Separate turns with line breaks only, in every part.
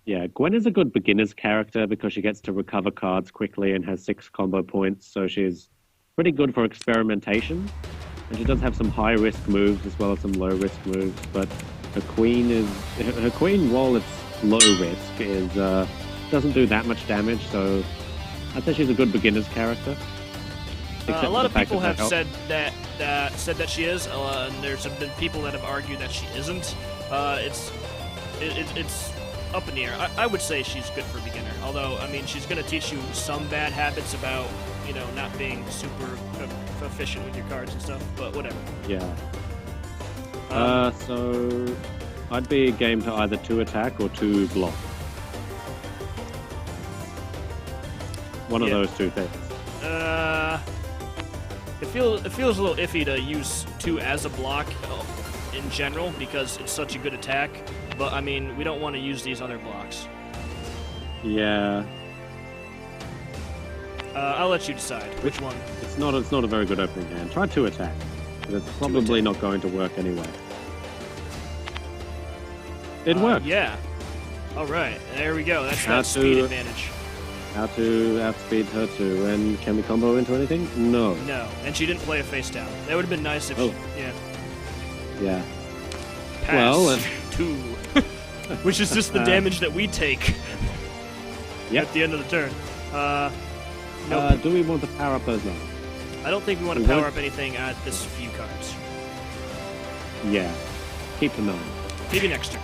Yeah, Gwen is a good beginner's character because she gets to recover cards quickly and has 6 combo points, so she's pretty good for experimentation. And she does have some high-risk moves as well as some low-risk moves, but her queen, while it's low risk, is doesn't do that much damage, so I'd say she's a good beginner's character.
A lot of people have said that she is, and there's been people that have argued that she isn't. It's up in the air. I would say she's good for a beginner, although, I mean, she's going to teach you some bad habits about, you know, not being super efficient with your cards and stuff, but whatever.
Yeah. So I'd be game to either 2 attack or 2 block. One of those two things.
It feels a little iffy to use 2 as a block in general because it's such a good attack. But I mean, we don't want to use these other blocks.
Yeah.
I'll let you decide which one.
It's not a very good opening hand. Try 2 attack, but it's probably not going to work anyway. It worked.
Yeah. All right. There we go. That's that speed advantage.
How to outspeed her too, and can we combo into anything? No.
No, and she didn't play a face down. That would have been nice if she,
Yeah.
Pass
well,
2, which is just the damage that we take at the end of the turn. Nope.
Do we want to power up those now?
I don't think we want to power up anything at this few cards.
Yeah. Keep them on.
Maybe next turn.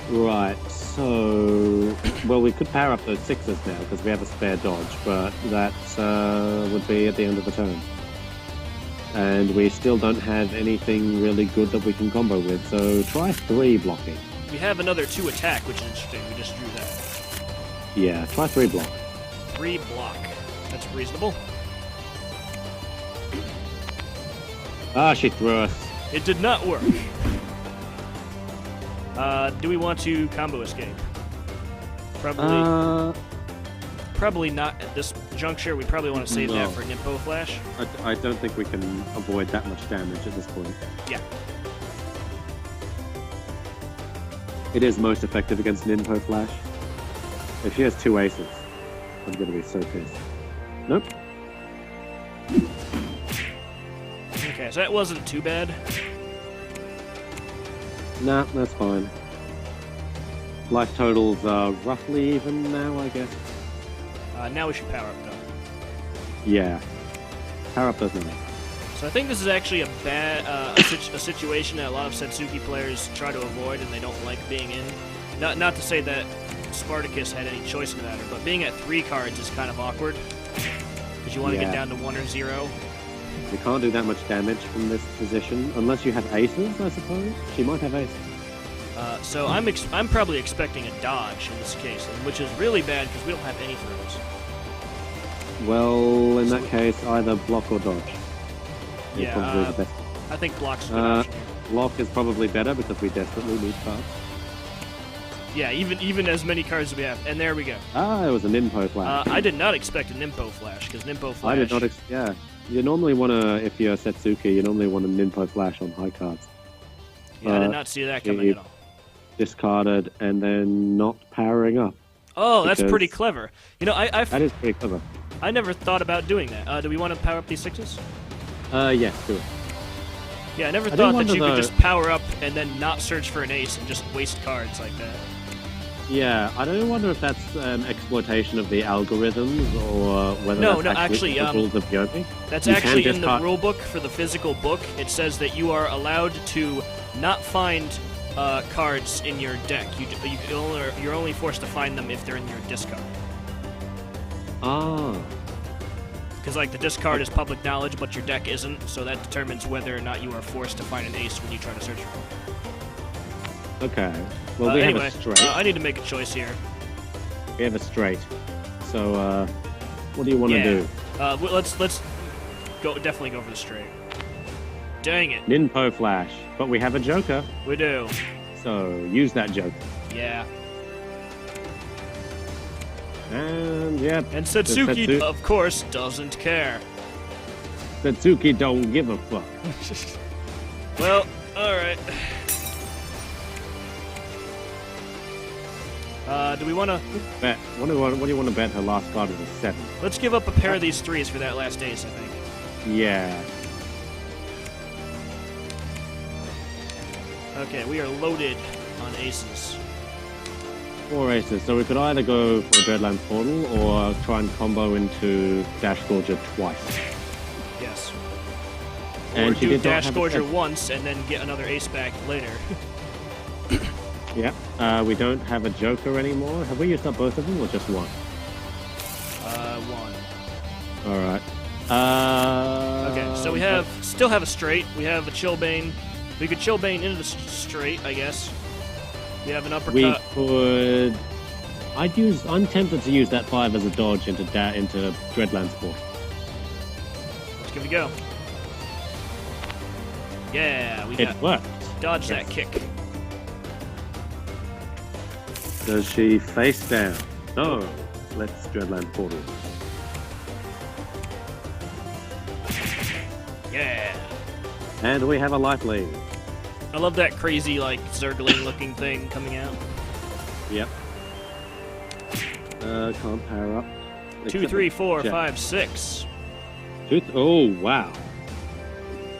Right, so... Well, we could power up those 6s now, because we have a spare dodge, but that would be at the end of the turn. And we still don't have anything really good that we can combo with, so try 3 blocking.
We have another 2 attack, which is interesting. We just drew that.
Yeah, try 3 block.
3 block. That's reasonable.
Ah, she threw us.
It did not work. Do we want to combo escape? Probably not at this juncture. We probably want to save that for Nimpo Flash.
I don't think we can avoid that much damage at this point.
Yeah.
It is most effective against Nimpo Flash. If she has 2 aces, I'm going to be so pissed. Nope.
Okay, so that wasn't too bad.
Nah, that's fine. Life totals are roughly even now, I guess.
Now we should power up, though.
Yeah. Power up doesn't matter.
So I think this is actually a situation that a lot of Setsuki players try to avoid and they don't like being in. Not to say that Spartacus had any choice in the matter, but being at 3 cards is kind of awkward. Because you want to get down to 1 or 0.
You can't do that much damage from this position, unless you have aces, I suppose. She might have aces.
So I'm probably expecting a dodge in this case, which is really bad because we don't have any throws.
Well, in that case, either block or dodge.
Yeah, I think block's a good option here.
Block is probably better because we desperately need cards.
Yeah, even as many cards as we have. And there we go.
Ah, it was a Nimpo Flash.
I did not expect a Nimpo Flash, because Nimpo Flash...
I did not yeah. You normally want to, if you're Setsuki, you normally want a Nimpo Flash on high cards.
Yeah, I did not see that coming at all.
Discarded and then not powering up.
Oh, that's pretty clever. You know,
that is pretty clever.
I never thought about doing that. Do we want to power up these 6s?
Yes, do it.
Yeah, I never thought that you could just power up and then not search for an ace and just waste cards like that.
Yeah, I don't wonder if that's exploitation of the algorithms or whether that's actually the rules of Yomi.
That's actually in the rulebook for the physical book. It says that you are allowed to not find cards in your deck. You're only forced to find them if they're in your discard.
Ah.
Because, like, the discard is public knowledge, but your deck isn't, so that determines whether or not you are forced to find an ace when you try to search for one.
Okay. Well, we have a straight.
I need to make a choice here.
We have a straight. So, what do you want to do?
Let's definitely go for the straight. Dang it.
Nimpo Flash. But we have a joker.
We do.
So, use that joker.
Yeah.
And, yep.
And Setsuki, of course, doesn't care.
Setsuki don't give a fuck.
Well, alright. Do we want to...
Bet. What do you want to bet her last card is a 7?
Let's give up a pair of these 3s for that last ace, I think.
Yeah.
Okay, we are loaded on aces.
4 aces, so we could either go for a Dreadlands Portal or try and combo into Dash Gorger twice.
Yes.
And
or
she
do
did not
Dash
have a
Gorger
set.
once and then get another ace back later.
Yeah. We don't have a Joker anymore. Have we used up both of them or just one?
One.
Alright.
Okay, so we have still have a straight. We have a Chillbane. We could Chillbane into the straight, I guess. We have an uppercut.
We could... I'm tempted to use that 5 as a dodge into Dreadlands Portal.
Let's give it a go. Yeah, we
It
got
worked.
dodge that kick.
Does she face down? No. Let's Dreadlands Portal.
Yeah.
And we have a life lead.
I love that crazy, like, Zergling looking thing coming out.
Yep. Can't power up.
2, 3, 4,
Jack.
5, 6.
Oh, wow.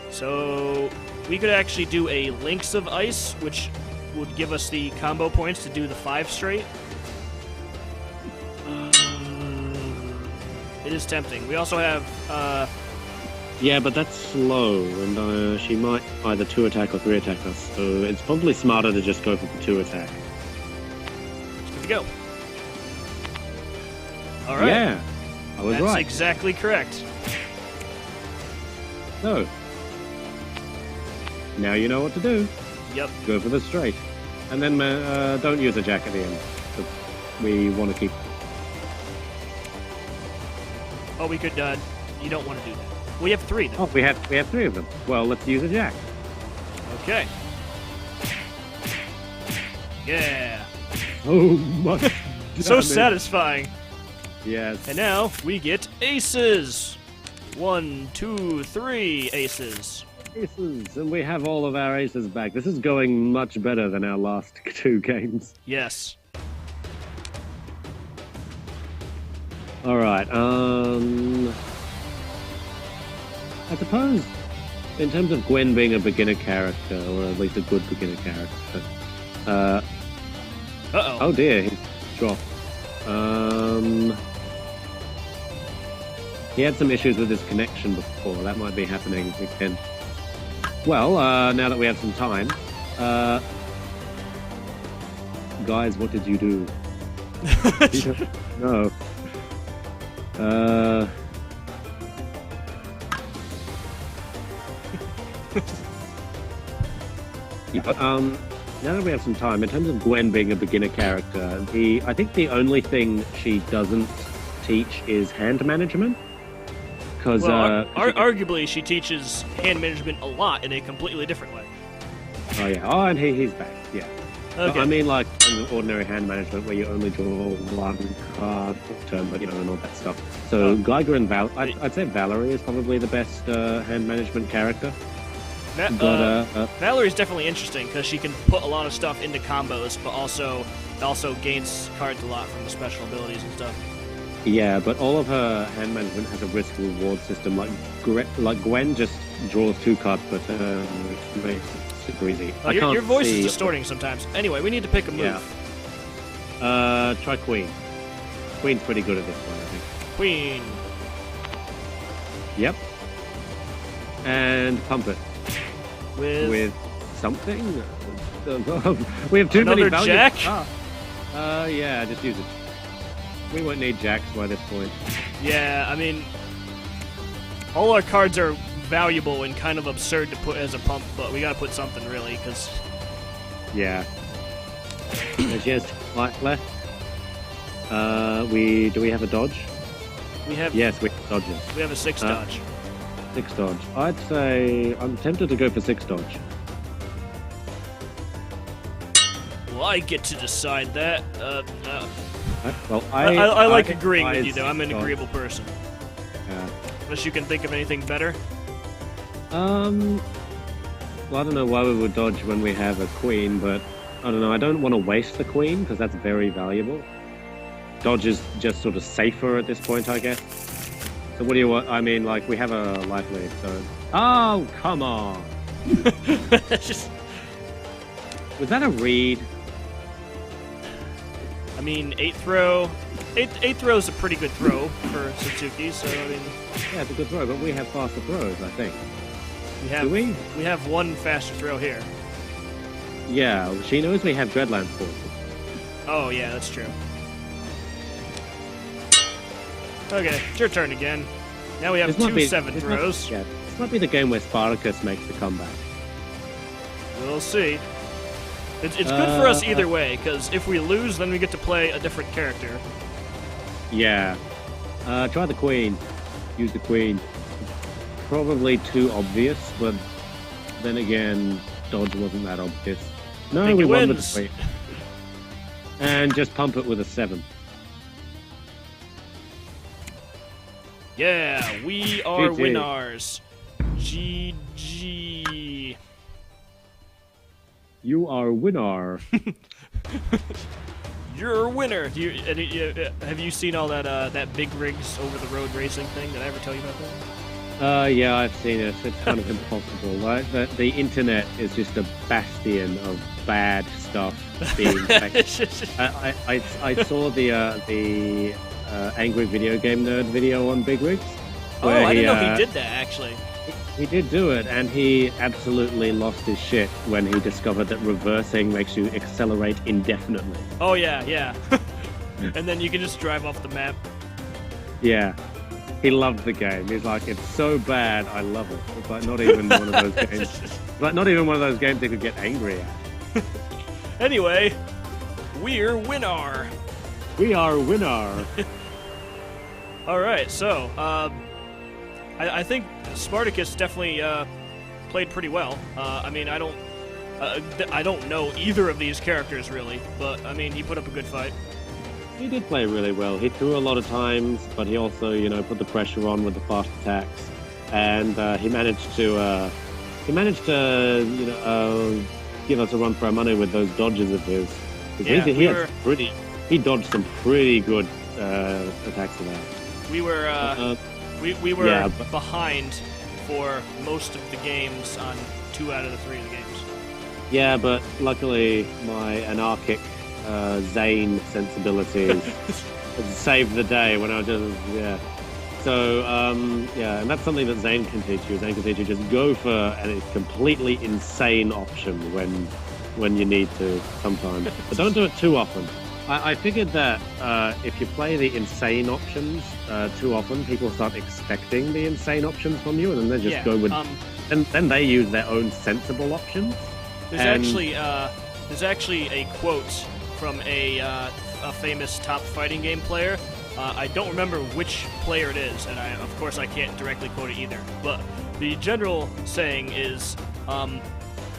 So we could actually do a Links of Ice, which would give us the combo points to do the 5 straight. It is tempting. We also have,
Yeah, but that's slow, and she might either 2-attack or 3-attack us, so it's probably smarter to just go for the 2-attack.
let's give it a go. All right.
Yeah, I was
That's
right.
exactly correct.
So, now you know what to do.
Yep.
Go for the straight. And then don't use a jack at the end. We want to keep...
Oh, we could, you don't want to do that. We have 3, though.
Oh, we have 3 of them. Well, let's use a jack.
Okay. Yeah.
Oh, much
So
damage.
satisfying.
Yes.
And now we get aces. 1, 2, 3 aces.
Aces, and we have all of our aces back. This is going much better than our last 2 games.
Yes.
Alright, I suppose, in terms of Gwen being a beginner character, or at least a good beginner character,
Uh-oh.
oh dear, he's dropped. He had some issues with his connection before. That might be happening again. Well, now that we have some time, guys, what did you do? No. Now that we have some time, in terms of Gwen being a beginner character, I think the only thing she doesn't teach is hand management. Because
Well, arguably, she teaches hand management a lot in a completely different way.
oh yeah, oh, and he's back. Yeah.
Okay.
I mean, like ordinary hand management where you only draw 1 card per turn, but and all that stuff. So Geiger and I'd say Valerie is probably the best hand management character.
Valerie's definitely interesting because she can put a lot of stuff into combos, but also gains cards a lot from the special abilities and stuff.
Yeah, but all of her hand management has a risk-reward system. Like Gwen just draws 2 cards per turn, which makes it super easy.
Your voice is distorting sometimes. Anyway, we need to pick a move.
Yeah. Try Queen. Queen's pretty good at this one, I think.
Queen.
Yep. And pump it.
With
something? We have too many
another
values.
jack?
Yeah, just use it. We won't need jacks by this point.
Yeah, I mean, all our cards are valuable and kind of absurd to put as a pump, but we gotta put something really, because...
Yeah. There's just life left. Do we have a dodge?
We have...
Yes, we have dodges.
We have a 6 dodge.
6 dodge. I'd say I'm tempted to go for 6 dodge.
Well, I get to decide that.
Well,
I like agreeing with
advise
you, though. I'm an
6 dodge.
agreeable person.
Yeah.
Unless you can think of anything better.
Well, I don't know why we would dodge when we have a queen, but I don't know. I don't want to waste the queen because that's very valuable. Dodge is just sort of safer at this point, I guess. So what do you want? I mean, like, we have a life lead, so... Oh, come on!
Just...
Was that a read?
I mean, 8th throw... 8th throw is a pretty good throw for Satsuki, so, I mean...
Yeah, it's a good throw, but we have faster throws, I think.
Do
we?
We have one faster throw here.
Yeah, she knows we have Dreadlands forces.
Oh, yeah, that's true. Okay, it's your turn again. Now we have 2 7 throws.
Yeah, this might be the game where Spartacus makes the comeback.
We'll see. It's good for us either way, because if we lose, then we get to play a different character.
Yeah. Try the queen. Use the queen. Probably too obvious, but then again, dodge wasn't that obvious. No, we won with the queen. And just pump it with a 7.
Yeah, we are
GG.
winners. GG.
You are a winner.
You're a winner. Have you seen all that big rigs over the road racing thing? Did I ever tell you about that?
Yeah, I've seen it. It's kind of impossible. Like the internet is just a bastion of bad stuff being. I saw the Angry Video Game Nerd video on Big Rigs.
Oh, I didn't know he did that actually.
He did do it, and he absolutely lost his shit when he discovered that reversing makes you accelerate indefinitely.
Oh yeah, yeah. And then you can just drive off the map.
Yeah. He loved the game. He's like, it's so bad, I love it. It's like not even one of those games. It's like not even one of those games they could get angry at.
Anyway, we're winner.
We are winner.
All right, so I think Spartacus definitely played pretty well. I mean, I don't know either of these characters really, but I mean, he put up a good fight.
He did play really well. He threw a lot of times, but he also, put the pressure on with the fast attacks, and he managed to, give us a run for our money with those dodges of his.
Yeah,
he dodged some pretty good attacks of that.
We were we were behind for most of the games on 2 out of the 3 of the games.
Yeah, but luckily my anarchic Zane sensibilities saved the day when I was just, So, and that's something that Zane can teach you. Zane can teach you just go for a completely insane option when you need to sometimes. But don't do it too often. I figured that if you play the insane options too often, people start expecting the insane options from you, and then they just go with... and then they use their own sensible options.
There's actually a quote from a famous top fighting game player. I don't remember which player it is, and of course I can't directly quote it either. But the general saying is, you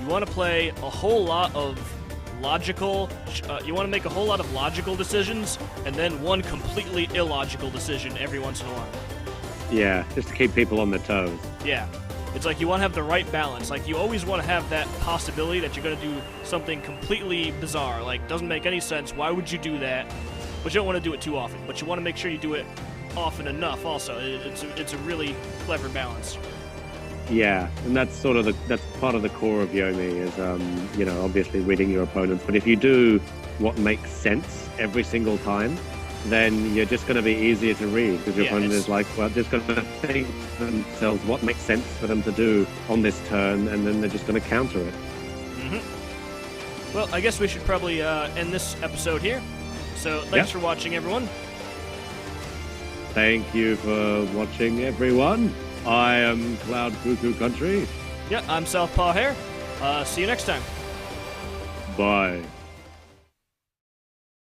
want to play a whole lot of you want to make a whole lot of logical decisions, and then one completely illogical decision every once in a while.
Yeah, just to keep people on their toes.
Yeah. It's like you want to have the right balance. Like, you always want to have that possibility that you're going to do something completely bizarre. Like, doesn't make any sense. Why would you do that? But you don't want to do it too often. But you want to make sure you do it often enough also. It's a really clever balance.
Yeah, and that's that's part of the core of Yomi is, obviously reading your opponents. But if you do what makes sense every single time, then you're just going to be easier to read, because your opponent is like, well, just going to think to themselves what makes sense for them to do on this turn, and then they're just going to counter it.
Mm-hmm. Well, I guess we should probably end this episode here. So thanks for watching, everyone.
Thank you for watching, everyone. I am CloudCuckooCountry.
Yeah, I'm Southpaw Hair. See you next time.
Bye.